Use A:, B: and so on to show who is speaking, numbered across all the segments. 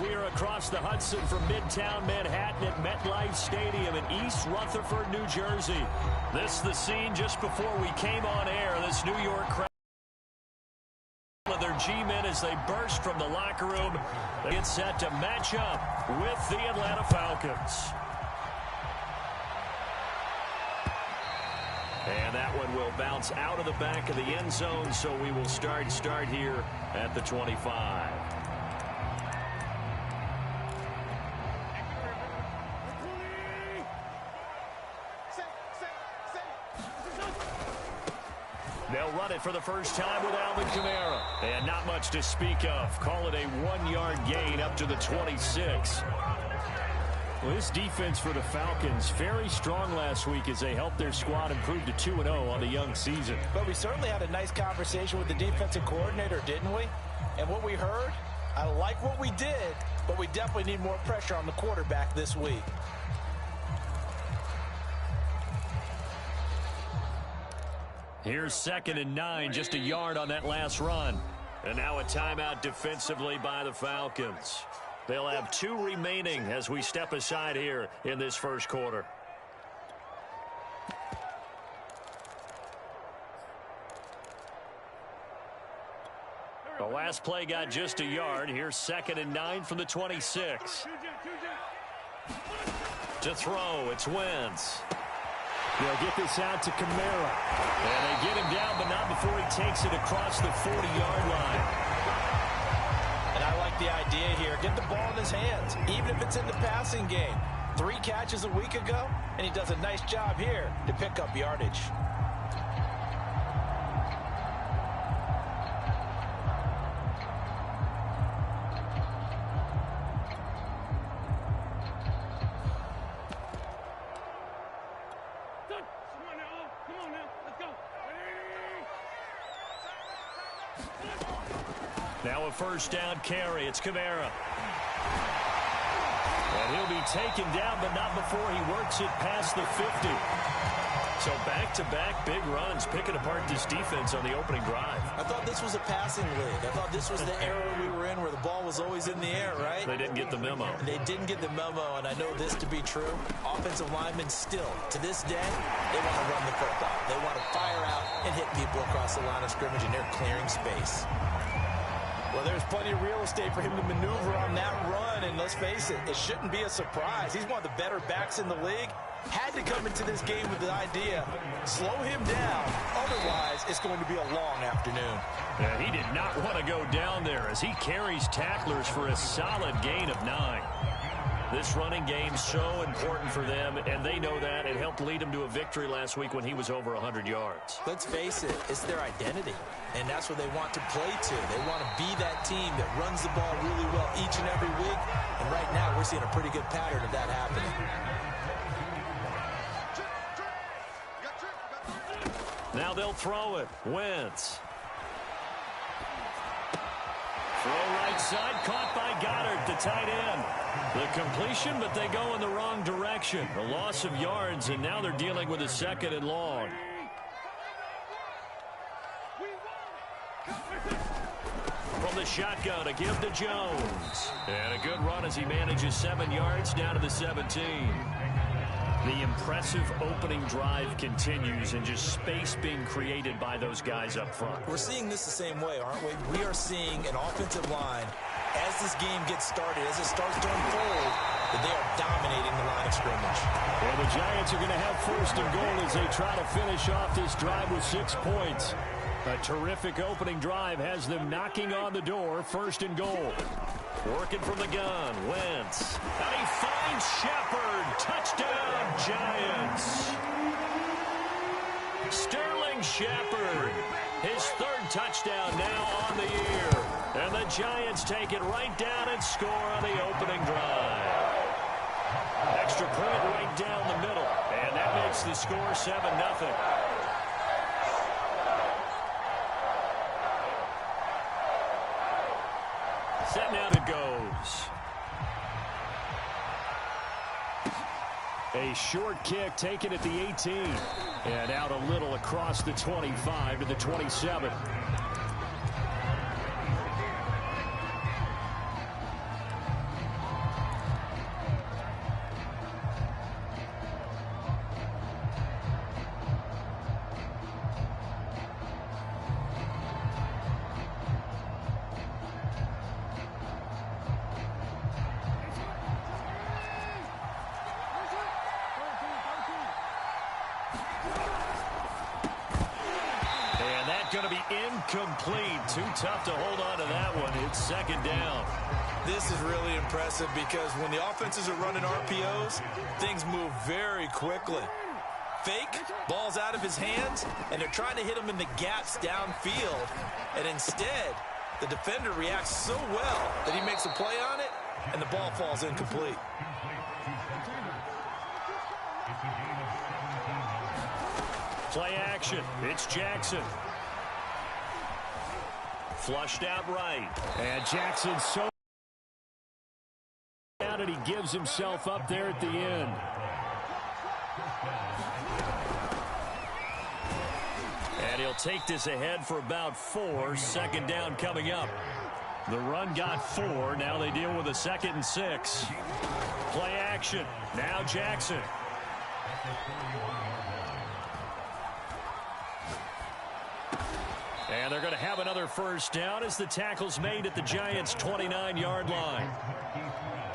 A: We are across the Hudson from Midtown Manhattan at MetLife Stadium in East Rutherford, New Jersey. This is the scene just before we came on air. This New York crowd with their G-men as they burst from the locker room. They get set to match up with the Atlanta Falcons. And that one will bounce out of the back of the end zone, so we will start here at the 25. They'll run it for the first time with Alvin Kamara. And not much to speak of. Call it a 1-yard gain up to the 26. Well, this defense for the Falcons, very strong last week as they helped their squad improve to 2-0 on the young season.
B: But we certainly had a nice conversation with the defensive coordinator, didn't we? And what we heard, I like what we did, but we definitely need more pressure on the quarterback this week.
A: Here's 2nd and 9, just a yard on that last run. And now a timeout defensively by the Falcons. They'll have 2 remaining as we step aside here in this first quarter. The last play got just a yard. Here's 2nd and 9 from the 26. To throw, it's Wentz. They'll get this out to Kamara. And they get him down, but not before he takes it across the 40-yard line.
B: And I like the idea here. Get the ball in his hands, even if it's in the passing game. 3 catches a week ago, and he does a nice job here to pick up yardage.
A: Now a first down carry. It's Kamara. And he'll be taken down, but not before he works it past the 50. So back-to-back big runs, picking apart this defense on the opening drive.
B: I thought this was a passing league. I thought this was the era we were in where the ball was always in the air, right?
A: They didn't get the memo.
B: They didn't get the memo, and I know this to be true. Offensive linemen still, to this day, they want to run the football. They want to fire out and hit people across the line of scrimmage, and they're clearing space. Well, there's plenty of real estate for him to maneuver on that run, and let's face it, it shouldn't be a surprise. He's one of the better backs in the league. Had to come into this game with the idea, slow him down. Otherwise, it's going to be a long afternoon.
A: Yeah, he did not want to go down there as he carries tacklers for a solid gain of 9. This running game's so important for them, and they know that. It helped lead them to a victory last week when he was over 100 yards.
B: Let's face it, it's their identity, and that's what they want to play to. They want to be that team that runs the ball really well each and every week, and right now we're seeing a pretty good pattern of that happening.
A: Now they'll throw it. Wentz. Throw right side, caught by Gotw, the tight end. The completion, but they go in the wrong direction. A loss of yards, and now they're dealing with a 2nd and long. From the shotgun, a give to Jones. And a good run as he manages 7 yards down to the 17. The impressive opening drive continues, and just space being created by those guys up front.
B: We're seeing this the same way, aren't we? We are seeing an offensive line, as this game gets started, as it starts to unfold, that they are dominating the line of scrimmage.
A: And the Giants are going to have 1st and goal as they try to finish off this drive with 6 points. A terrific opening drive has them knocking on the door. 1st and goal. Working from the gun, Wentz. And he finds Shepard. Touchdown, Giants. Sterling Shepard. His 3rd touchdown now on the year. And the Giants take it right down and score on the opening drive. Extra point right down the middle. And that makes the score 7-0. A short kick taken at the 18. And out a little across the 25 to the 27. Going to be incomplete. Too tough to hold on to that one. It's second down.
B: This is really impressive because when the offenses are running RPOs, things move very quickly. Fake, ball's out of his hands, and they're trying to hit him in the gaps downfield. And instead, the defender reacts so well that he makes a play on it, and the ball falls incomplete.
A: Play action. It's Jackson. Flushed out right. And Jackson so down and he gives himself up there at the end. And he'll take this ahead for about 4. Second down coming up. The run got 4. Now they deal with a 2nd and 6. Play action. Now Jackson. And they're going to have another first down as the tackle's made at the Giants' 29-yard line.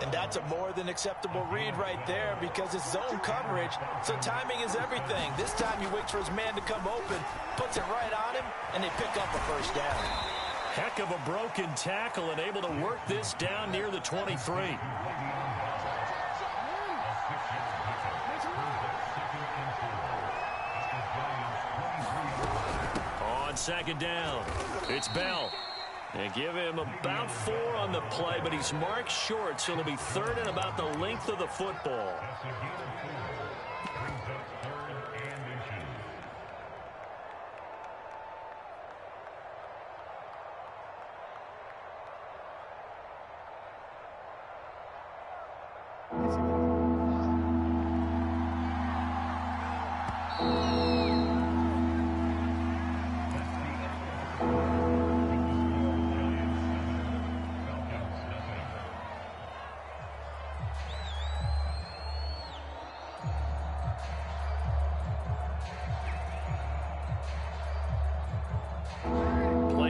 B: And that's a more than acceptable read right there because it's zone coverage, so timing is everything. This time he waits for his man to come open, puts it right on him, and they pick up a first down.
A: Heck of a broken tackle and able to work this down near the 23. Second down. It's Bell. And give him about 4 on the play, but he's marked short, so it'll be 3rd and about the length of the football.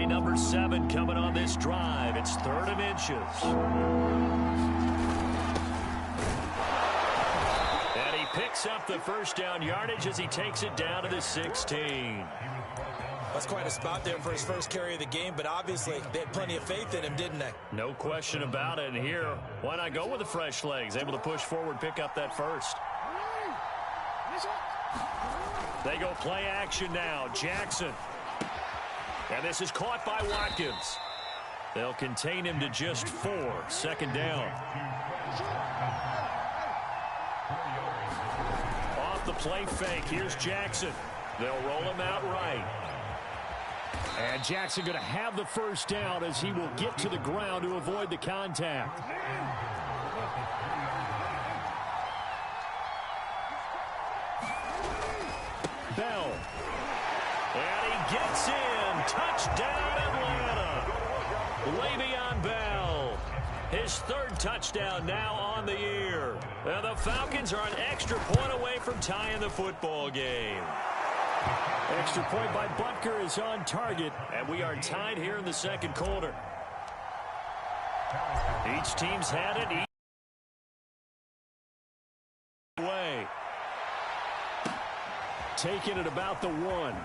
A: Number 7 coming on this drive. It's 3rd and inches. And he picks up the first down yardage as he takes it down to the 16.
B: That's quite a spot there for his first carry of the game, but obviously they had plenty of faith in him, didn't they?
A: No question about it. And here, why not go with the fresh legs? Able to push forward, pick up that first. They go play action now. Jackson. And this is caught by Watkins. They'll contain him to just 4. Second down. Off the play fake. Here's Jackson. They'll roll him out right. And Jackson going to have the first down as he will get to the ground to avoid the contact. Bell. And he gets in. Touchdown, Atlanta. Le'Veon Bell. His 3rd touchdown now on the year. And the Falcons are an extra point away from tying the football game. Extra point by Butker is on target, and we are tied here in the second quarter. Each team's had it way. Taking it about the 1.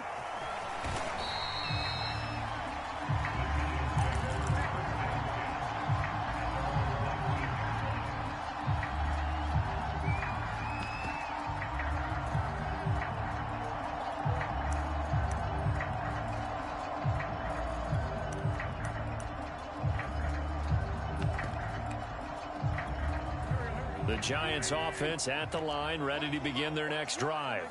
A: The Giants offense at the line, ready to begin their next drive.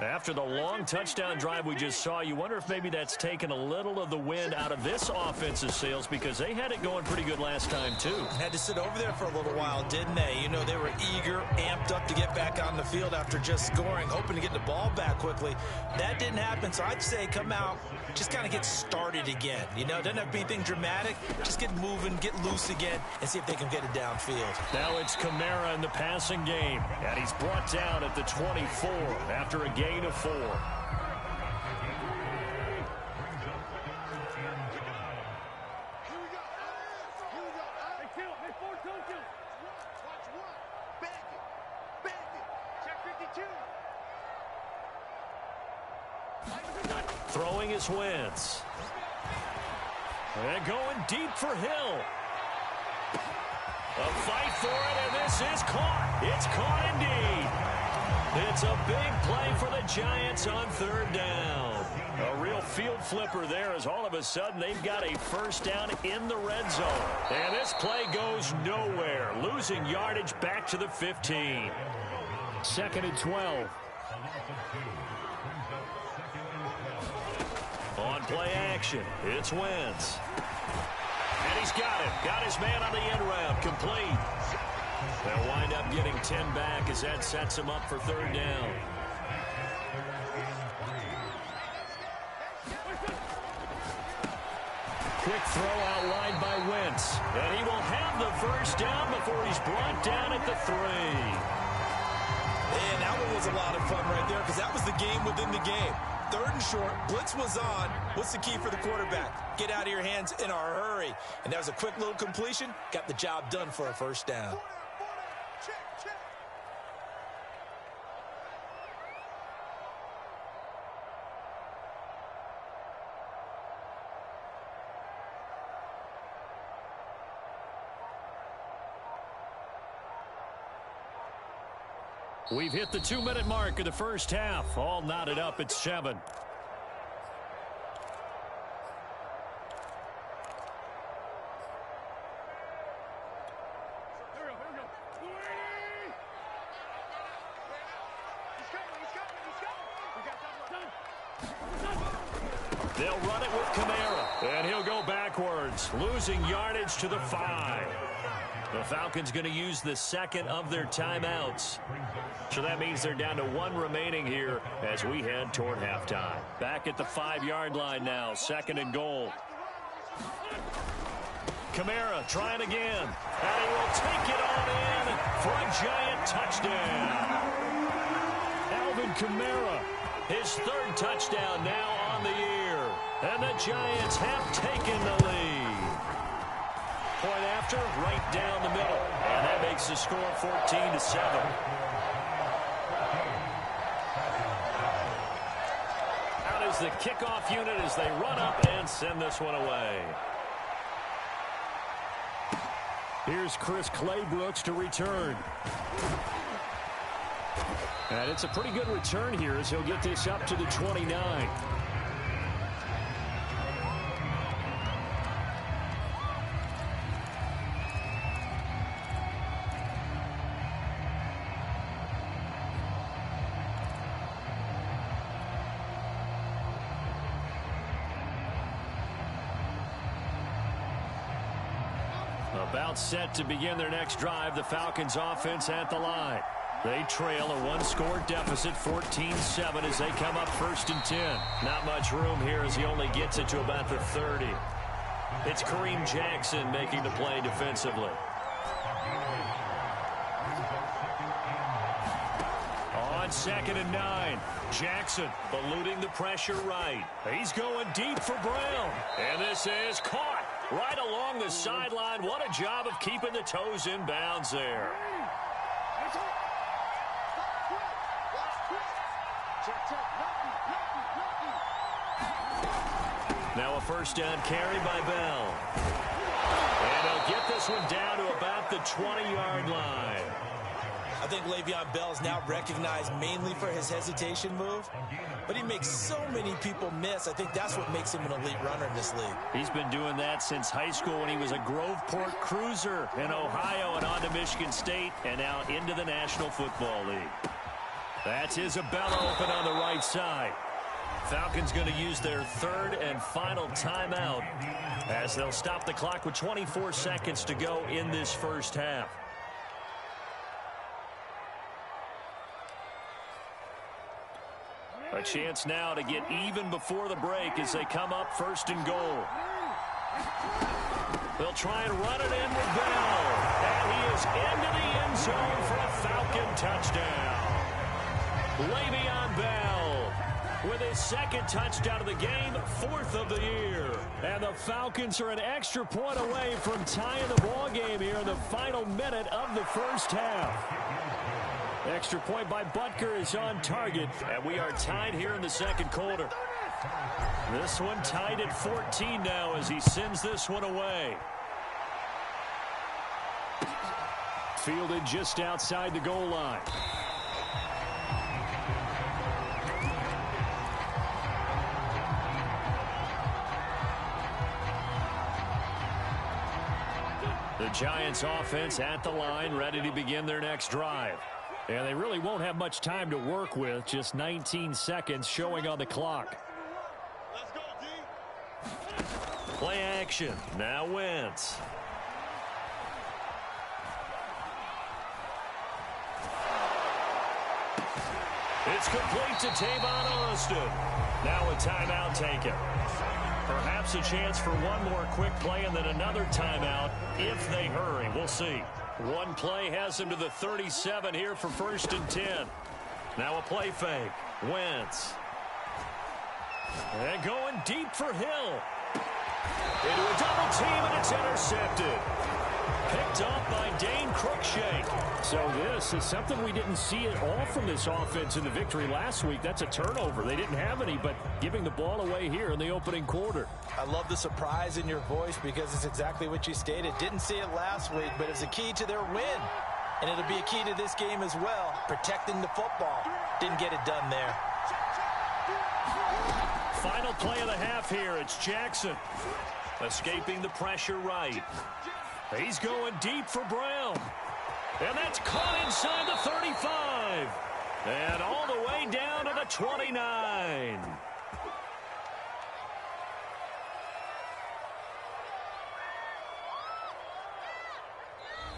A: After the long touchdown drive we just saw, you wonder if maybe that's taken a little of the wind out of this offensive sails, because they had it going pretty good last time too.
B: Had to sit over there for a little while, didn't they? You know, they were eager, amped up to get back on the field after just scoring, hoping to get the ball back quickly. That didn't happen, so I'd say come out, just kind of get started again. You know, doesn't have to be anything dramatic. Just get moving, get loose again, and see if they can get it downfield.
A: Now it's Kamara in the passing game, and he's brought down at the 24 after a gain of 4. Throwing his Wentz. And going deep for Hill. A fight for it, and this is caught. It's caught indeed. It's a big play for the Giants on 3rd down. A real field flipper there, as all of a sudden they've got a first down in the red zone. And this play goes nowhere, losing yardage back to the 15. 2nd and 12. On play action, it's Wentz. And he's got it. Got his man on the end route. Complete. They'll wind up getting 10 back as that sets him up for 3rd down. Quick throw outlined by Wentz. And he will have the first down before he's brought down at the 3.
B: And that one was a lot of fun right there, because that was the game within the game. 3rd and short, blitz was on. What's the key for the quarterback? Get out of your hands in a hurry. And that was a quick little completion. Got the job done for a first down.
A: We've hit the 2-minute mark of the first half. All knotted up at 7. They'll run it with Kamara, and he'll go backwards, losing yardage to the 5. The Falcons going to use the 2nd of their timeouts. So that means they're down to 1 remaining here as we head toward halftime. Back at the 5-yard line now, 2nd and goal. Kamara trying again, and he will take it on in for a Giant touchdown. Alvin Kamara, his 3rd touchdown now on the year, and the Giants have taken the lead. Point after, right down the middle, and that makes the score 14-7. Out is the kickoff unit as they run up and send this one away. Here's Chris Claybrooks to return. And it's a pretty good return here as he'll get this up to the 29. About set to begin their next drive, the Falcons offense at the line. They trail a 1-score deficit, 14-7, as they come up 1st and 10. Not much room here as he only gets it to about the 30. It's Kareem Jackson making the play defensively. On 2nd and 9, Jackson eluding the pressure right. He's going deep for Brown, and this is caught right along the sideline. What a job of keeping the toes in bounds there. Now a first down carry by Bell. And he'll get this one down to about the 20-yard line.
B: I think Le'Veon Bell is now recognized mainly for his hesitation move, but he makes so many people miss. I think that's what makes him an elite runner in this league.
A: He's been doing that since high school when he was a Groveport Cruiser in Ohio and on to Michigan State and now into the National Football League. That's Isabella open on the right side. Falcons going to use their third and final timeout as they'll stop the clock with 24 seconds to go in this first half. A chance now to get even before the break as they come up first and goal. They'll try and run it in with Bell. And he is into the end zone for a Falcon touchdown. Le'Veon Bell with his second touchdown of the game, fourth of the year. And the Falcons are an extra point away from tying the ball game here in the final minute of the first half. Extra point by Butker is on target, and we are tied here in the second quarter. This one tied at 14 now as he sends this one away. Fielded just outside the goal line. The Giants offense at the line, ready to begin their next drive. And they really won't have much time to work with, just 19 seconds showing on the clock.
C: Let's go, D.
A: Play action. Now Wentz. It's complete to Tavon Austin. Now a timeout taken. Perhaps a chance for one more quick play and then another timeout if they hurry. We'll see. One play has him to the 37 here for first and 10. Now a play fake. Wentz. And going deep for Hill. Into a double team, and it's intercepted. Picked off by Dane Cruikshank. So this is something we didn't see at all from this offense in the victory last week. That's a turnover. They didn't have any, but giving the ball away here in the opening quarter.
B: I love the surprise in your voice because it's exactly what you stated. Didn't see it last week, but it's a key to their win. And it'll be a key to this game as well, protecting the football. Didn't get it done there.
A: Final play of the half here. It's Jackson. Escaping the pressure right. He's going deep for Brown. And that's caught inside the 35. And all the way down to the 29.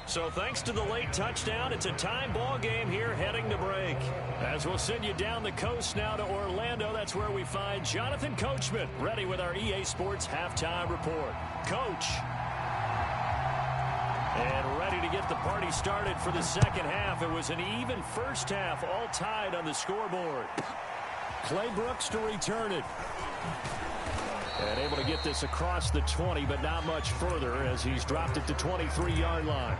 A: So thanks to the late touchdown, it's a time ball game here heading to break. As we'll send you down the coast now to Orlando, that's where we find Jonathan Coachman ready with our EA Sports halftime report. Coach. And ready to get the party started for the second half. It was an even first half, all tied on the scoreboard. Clay Brooks to return it. And able to get this across the 20, but not much further as he's dropped it to 23-yard line.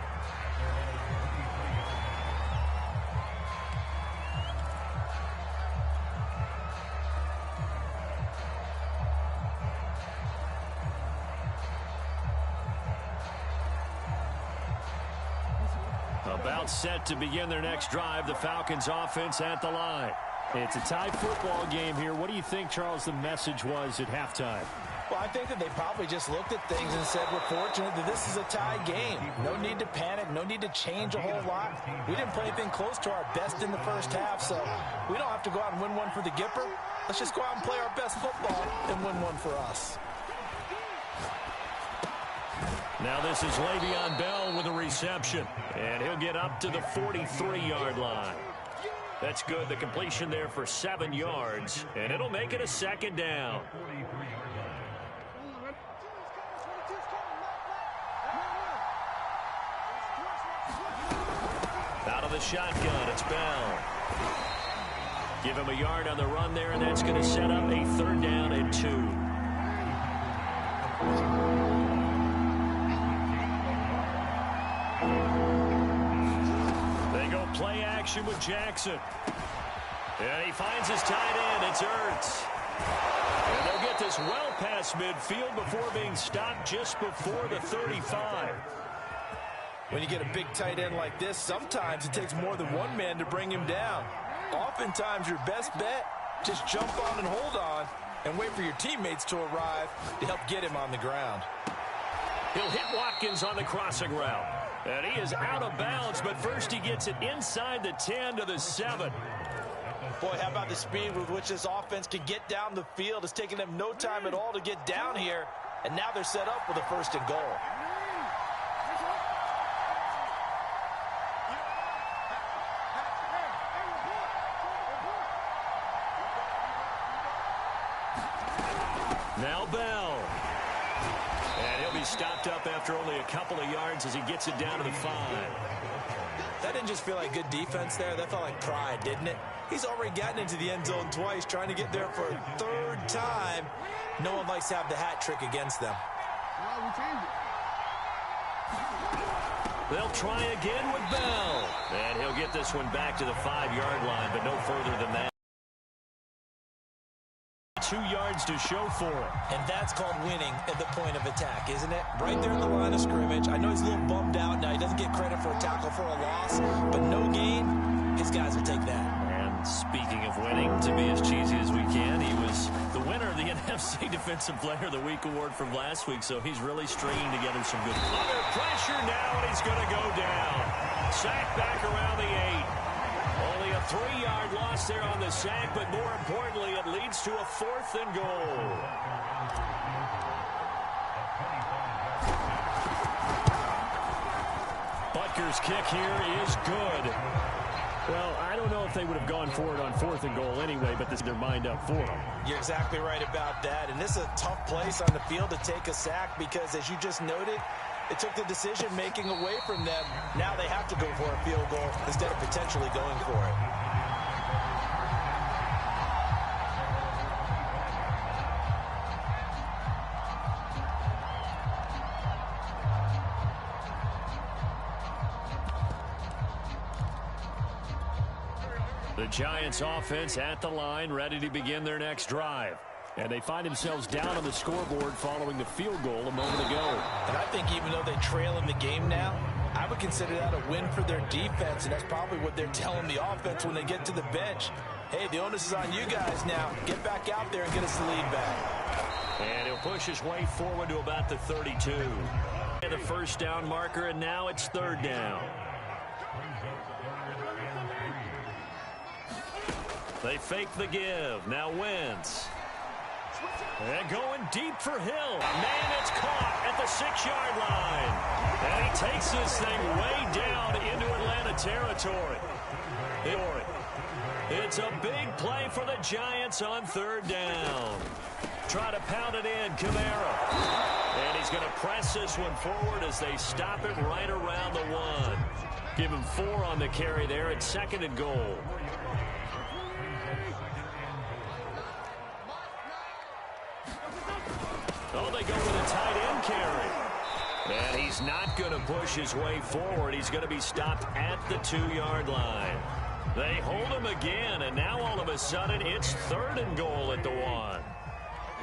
A: About set to begin their next drive. The Falcons offense at the line. It's a tie football game here. What do you think, Charles, the message was at halftime?
B: Well, I think that they probably just looked at things and said, we're fortunate that this is a tie game. No need to panic. No need to change a whole lot. We didn't play anything close to our best in the first half, so we don't have to go out and win one for the Gipper. Let's just go out and play our best football and win one for us.
A: Now this is Le'Veon Bell with a reception, and he'll get up to the 43-yard line. That's good. The completion there for 7 yards, and it'll make it a second down. Out of the shotgun, it's Bell. Give him a yard on the run there, and that's going to set up a third down and 2. Play action with Jackson. And he finds his tight end. It's Ertz. And they'll get this well past midfield before being stopped just before the 35.
B: When you get a big tight end like this, sometimes it takes more than one man to bring him down. Oftentimes, your best bet, just jump on and hold on and wait for your teammates to arrive to help get him on the ground.
A: He'll hit Watkins on the crossing route. And he is out of bounds, but first he gets it inside the 10 to the 7.
B: Boy, how about the speed with which this offense can get down the field? It's taking them no time at all to get down here. And now they're set up with a 1st and goal.
A: Now Bell. And he'll be stopped up after only a couple of yards as he gets it down to the 5.
B: That didn't just feel like good defense there. That felt like pride, didn't it? He's already gotten into the end zone twice, trying to get there for a 3rd time. No one likes to have the hat trick against them.
A: They'll try again with Bell. And he'll get this one back to the 5-yard line, but no further than that. 2 yards to show for it.
B: And that's called winning at the point of attack, isn't it? Right there in the line of scrimmage. I know he's a little bummed out now. He doesn't get credit for a tackle for a loss, but no gain, his guys will take that.
A: And speaking of winning, to be as cheesy as we can, he was the winner of the NFC Defensive Player of the Week award from last week, so he's really stringing together some good. Under pressure now, and he's going to go down. Sack back around the 8. Only a 3-yard loss there on the sack, but more importantly, it leads to a 4th and goal. Butker's kick here is good. Well, I don't know if they would have gone for it on 4th and goal anyway, but this is their mind up for them.
B: You're exactly right about that, and this is a tough place on the field to take a sack because, as you just noted, it took the decision-making away from them. Now they have to go for a field goal instead of potentially going for it.
A: The Giants offense at the line, ready to begin their next drive. And they find themselves down on the scoreboard following the field goal a moment ago.
B: And I think even though they trail in the game now, I would consider that a win for their defense, and that's probably what they're telling the offense when they get to the bench. Hey, the onus is on you guys now. Get back out there and get us the lead back.
A: And he'll push his way forward to about the 32. The 1st down marker, and now it's 3rd down. They fake the give. Now Wentz. And going deep for Hill. Man, it's caught at the 6-yard line. And he takes this thing way down into Atlanta territory. It's a big play for the Giants on 3rd down. Try to pound it in, Kamara. And he's going to press this one forward as they stop it right around the 1. Give him 4 on the carry there at 2nd and goal. Oh, they go with a tight end carry. And he's not going to push his way forward. He's going to be stopped at the 2-yard line. They hold him again, and now all of a sudden it's 3rd and goal at the 1.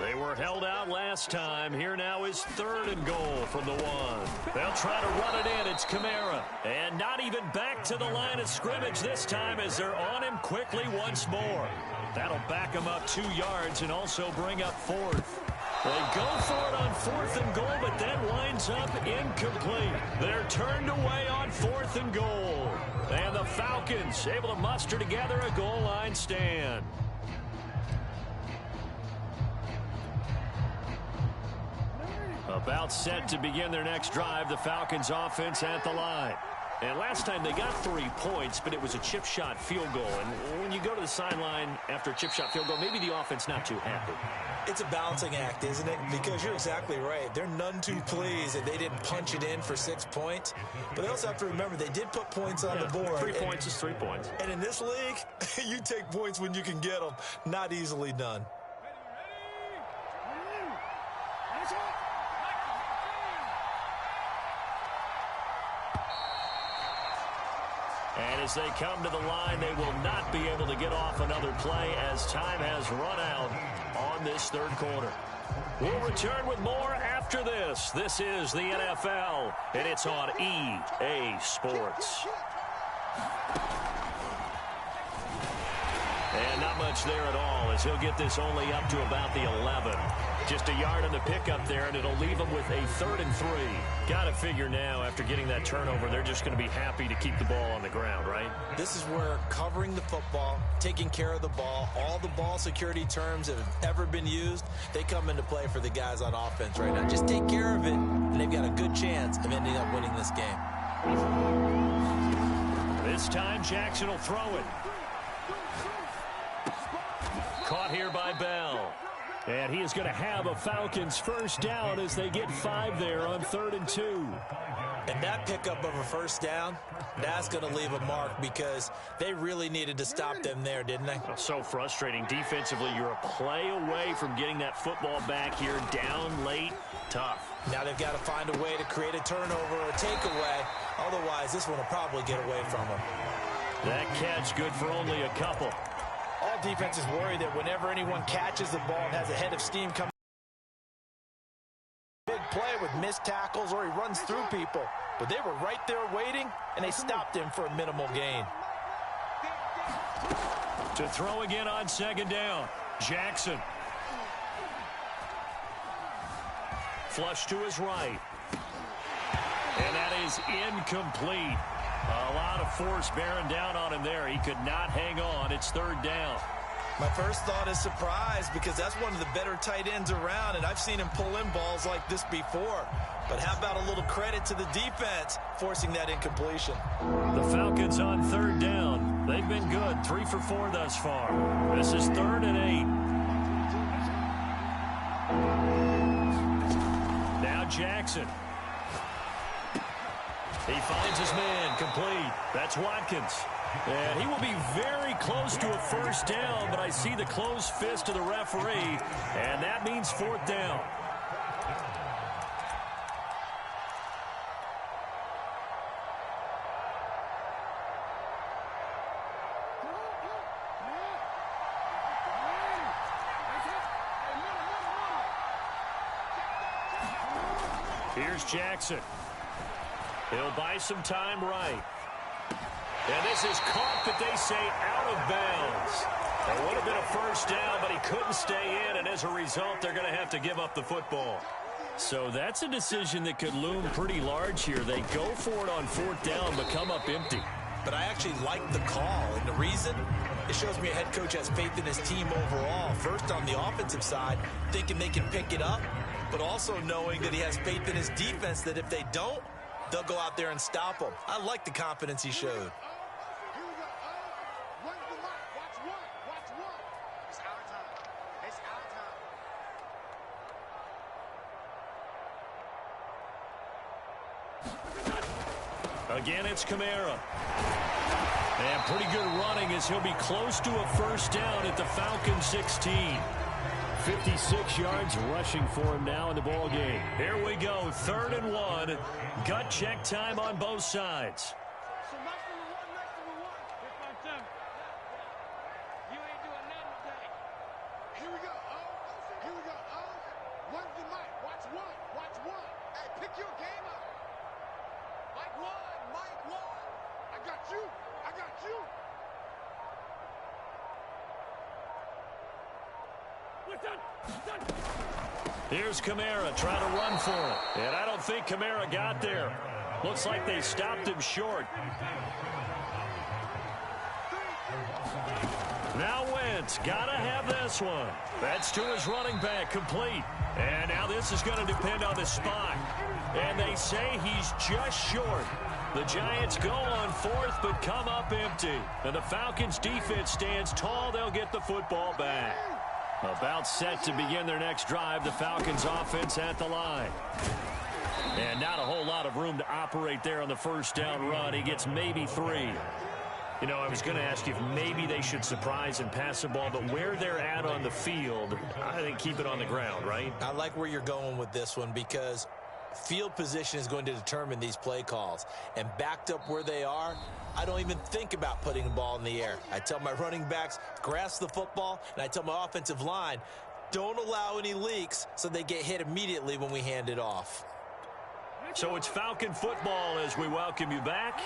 A: They were held out last time. Here now is 3rd and goal from the 1. They'll try to run it in. It's Kamara. And not even back to the line of scrimmage this time as they're on him quickly once more. That'll back him up 2 yards and also bring up 4th. They go for it on 4th and goal, but that winds up incomplete. They're turned away on 4th and goal. And the Falcons able to muster together a goal line stand. About set to begin their next drive, the Falcons offense at the line. And last time they got 3 points, but it was a chip shot field goal. And when you go to the sideline after a chip shot field goal, maybe the offense not too happy.
B: It's a balancing act, isn't it? Because you're exactly right. They're none too pleased that they didn't punch it in for 6 points. But they also have to remember they did put points on the board.
A: 3 points is 3 points.
B: And in this league, you take points when you can get them. Not easily done.
A: And as they come to the line, they will not be able to get off another play as time has run out on this 3rd quarter. We'll return with more after this. This is the NFL, and it's on EA Sports. And not much there at all as he'll get this only up to about the 11. Just a yard on the pickup there, and it'll leave them with a 3rd and 3. Got to figure now, after getting that turnover, they're just going to be happy to keep the ball on the ground, right?
B: This is where covering the football, taking care of the ball, all the ball security terms that have ever been used, they come into play for the guys on offense right now. Just take care of it, and they've got a good chance of ending up winning this game.
A: This time, Jackson will throw it. Caught here by Bell. And he is going to have a Falcons first down as they get 5 there on 3rd and 2.
B: And that pickup of a first down, that's going to leave a mark because they really needed to stop them there, didn't they?
A: So frustrating. Defensively, you're a play away from getting that football back here down late. Tough.
B: Now they've got to find a way to create a turnover or a takeaway. Otherwise, this one will probably get away from them.
A: That catch good for only a couple.
B: All defenses worry that whenever anyone catches the ball and has a head of steam coming, big play with missed tackles or he runs through people. But they were right there waiting, and they stopped him for a minimal gain.
A: To throw again on 2nd down. Jackson. Flush to his right. And that is incomplete. A lot of force bearing down on him there. He could not hang on. It's 3rd down.
B: My first thought is surprise because that's one of the better tight ends around, and I've seen him pull in balls like this before. But how about a little credit to the defense forcing that incompletion?
A: The Falcons on 3rd down. They've been good. 3 for 4 thus far. This is 3rd and 8. Now Jackson. He finds his man, complete. That's Watkins. And he will be very close to a first down, but I see the closed fist of the referee, and that means 4th down. Here's Jackson. He'll buy some time right. And this is caught, but they say out of bounds. It would have been a first down, but he couldn't stay in, and as a result, they're going to have to give up the football. So that's a decision that could loom pretty large here. They go for it on 4th down, but come up empty.
B: But I actually like the call, and the reason? It shows me a head coach has faith in his team overall. First, on the offensive side, thinking they can pick it up, but also knowing that he has faith in his defense that if they don't, they'll go out there and stop them. I like the confidence he showed.
A: Again, it's Kamara. And pretty good running as he'll be close to a first down at the Falcons 16. 56 yards rushing for him now in the ball game. Here we go, 3rd and 1. Gut check time on both sides. Here's Kamara trying to run for it. And I don't think Kamara got there. Looks like they stopped him short. Now Wentz, gotta have this one. That's to his running back, complete. And now this is going to depend on the spot. And they say he's just short. The Giants go on 4th, but come up empty. And the Falcons defense stands tall. They'll get the football back. About set to begin their next drive, the Falcons offense at the line. And not a whole lot of room to operate there on the first down run. He gets maybe 3. You know, I was going to ask you if maybe they should surprise and pass the ball, but where they're at on the field, I think keep it on the ground, right?
B: I like where you're going with this one because field position is going to determine these play calls. And backed up where they are, I don't even think about putting the ball in the air. I tell my running backs, grasp the football, and I tell my offensive line, don't allow any leaks so they get hit immediately when we hand it off.
A: So it's Falcon football as we welcome you back.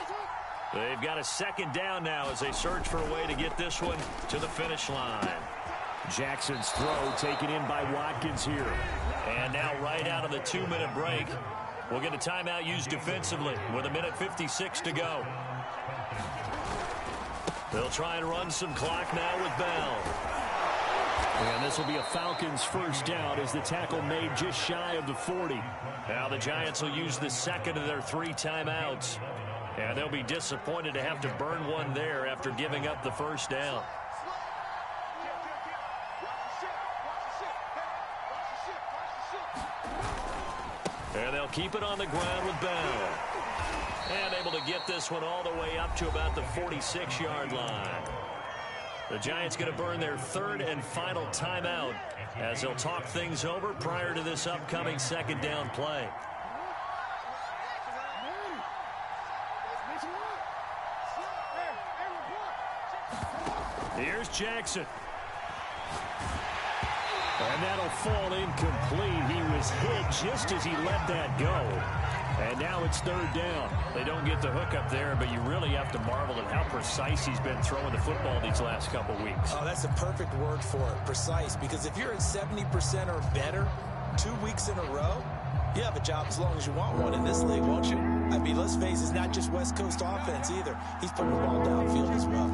A: They've got a second down now as they search for a way to get this one to the finish line. Jackson's throw taken in by Watkins here. And now right out of the 2-minute break, we'll get a timeout used defensively with 1:56 to go. They'll try and run some clock now with Bell. And this will be a Falcons first down as the tackle made just shy of the 40. Now the Giants will use the second of their 3 timeouts. And they'll be disappointed to have to burn one there after giving up the first down. And they'll keep it on the ground with Bell. And able to get this one all the way up to about the 46-yard line. The Giants going to burn their 3rd and final timeout as they'll talk things over prior to this upcoming second down play. Here's Jackson. And that'll fall incomplete. He was hit just as he let that go. And now it's 3rd down. They don't get the hook up there, but you really have to marvel at how precise he's been throwing the football these last couple weeks.
B: Oh, that's a perfect word for it, precise. Because if you're at 70% or better 2 weeks in a row, you have a job as long as you want one in this league, won't you? I mean, let's face it, it's not just West Coast offense either. He's putting the ball downfield as well.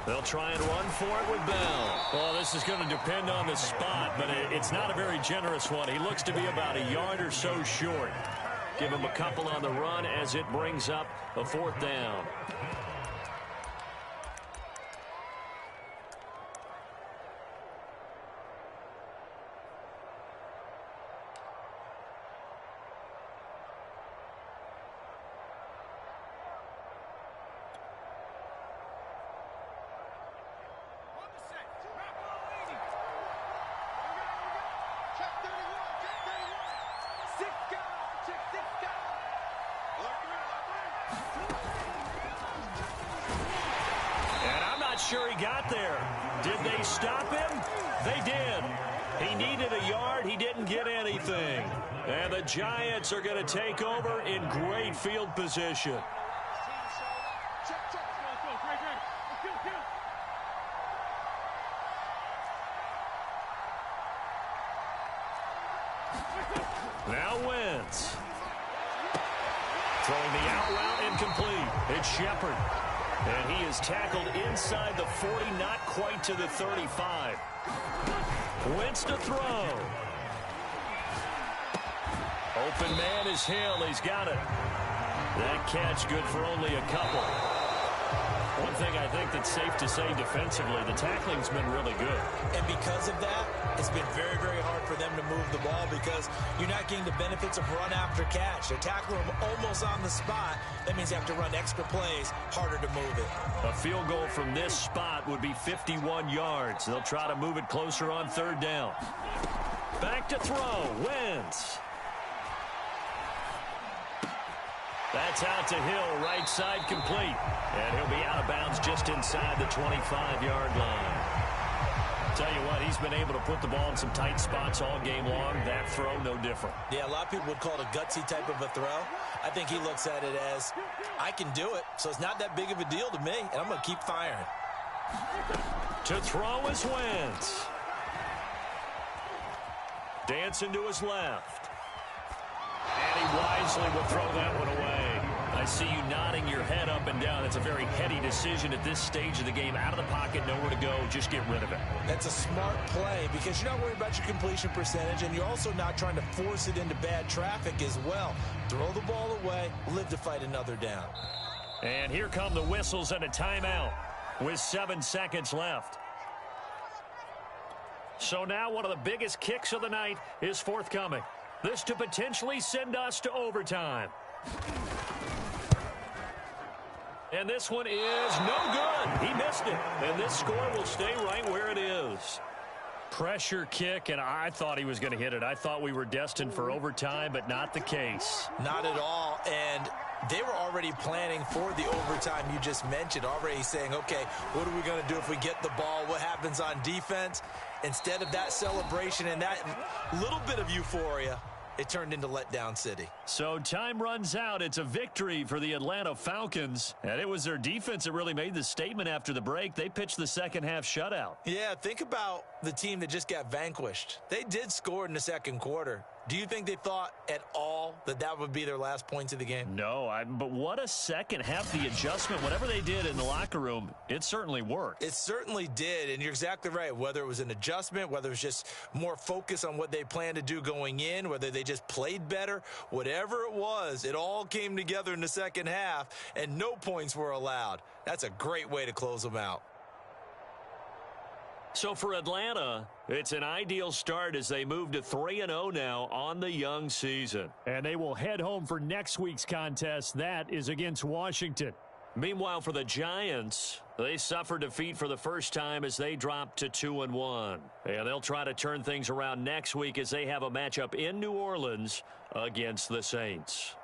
A: They'll try and run for it with Bell. Well, this is going to depend on the spot, but it's not a very generous one. He looks to be about a yard or so short. Give him a couple on the run as it brings up a 4th down. Sure he got there. Did they stop him? They did. He needed a yard. He didn't get anything. And the Giants are going to take over in great field position. Now Wentz. Throwing the out route incomplete. It's Shepard. And he is tackled inside the 40, not quite to the 35. Wentz to throw. Open man is Hill. He's got it. That catch good for only a couple. One thing I think that's safe to say defensively, the tackling's been really good.
B: And because of that, it's been very, very hard for them to move the ball because you're not getting the benefits of run after catch. They're tackling them almost on the spot. That means you have to run extra plays, harder to move it.
A: A field goal from this spot would be 51 yards. They'll try to move it closer on 3rd down. Back to throw. Wentz. That's out to Hill, right side complete. And he'll be out of bounds just inside the 25-yard line. Tell you what, he's been able to put the ball in some tight spots all game long. That throw, no different.
B: Yeah, a lot of people would call it a gutsy type of a throw. I think he looks at it as, I can do it, so it's not that big of a deal to me, and I'm going to keep firing.
A: To throw is Wentz. Dancing to his left. And he wisely will throw that one away. I see you nodding your head up and down. That's a very heady decision at this stage of the game. Out of the pocket, nowhere to go. Just get rid of it.
B: That's a smart play because you're not worried about your completion percentage, and you're also not trying to force it into bad traffic as well. Throw the ball away, live to fight another down.
A: And here come the whistles and a timeout with 7 seconds left. So now one of the biggest kicks of the night is forthcoming. This to potentially send us to overtime. And this one is no good. He missed it. And this score will stay right where it is. Pressure kick, and I thought he was going to hit it. I thought we were destined for overtime, but not the case.
B: Not at all. And They were already planning for the overtime you just mentioned, already saying, okay, what are we going to do if we get the ball? What happens on defense? Instead of that celebration and that little bit of euphoria, it turned into letdown city.
A: So time runs out. It's a victory for the Atlanta Falcons. And it was their defense that really made the statement after the break. They pitched the second half shutout.
B: Yeah, think about the team that just got vanquished. They did score in the second quarter. Do you think they thought at all that that would be their last points of the game?
A: No, but what a second half. The adjustment, whatever they did in the locker room, it certainly worked.
B: It certainly did, and you're exactly right. Whether it was an adjustment, whether it was just more focus on what they planned to do going in, whether they just played better, whatever it was, it all came together in the second half, and no points were allowed. That's a great way to close them out.
A: So for Atlanta, it's an ideal start as they move to 3-0 now on the young season.
D: And they will head home for next week's contest. That is against Washington.
A: Meanwhile, for the Giants, they suffered defeat for the first time as they dropped to 2-1. And they'll try to turn things around next week as they have a matchup in New Orleans against the Saints.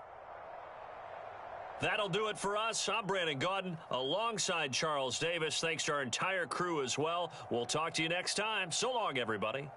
A: That'll do it for us. I'm Brandon Gotw alongside Charles Davis. Thanks to our entire crew as well. We'll talk to you next time. So long, everybody.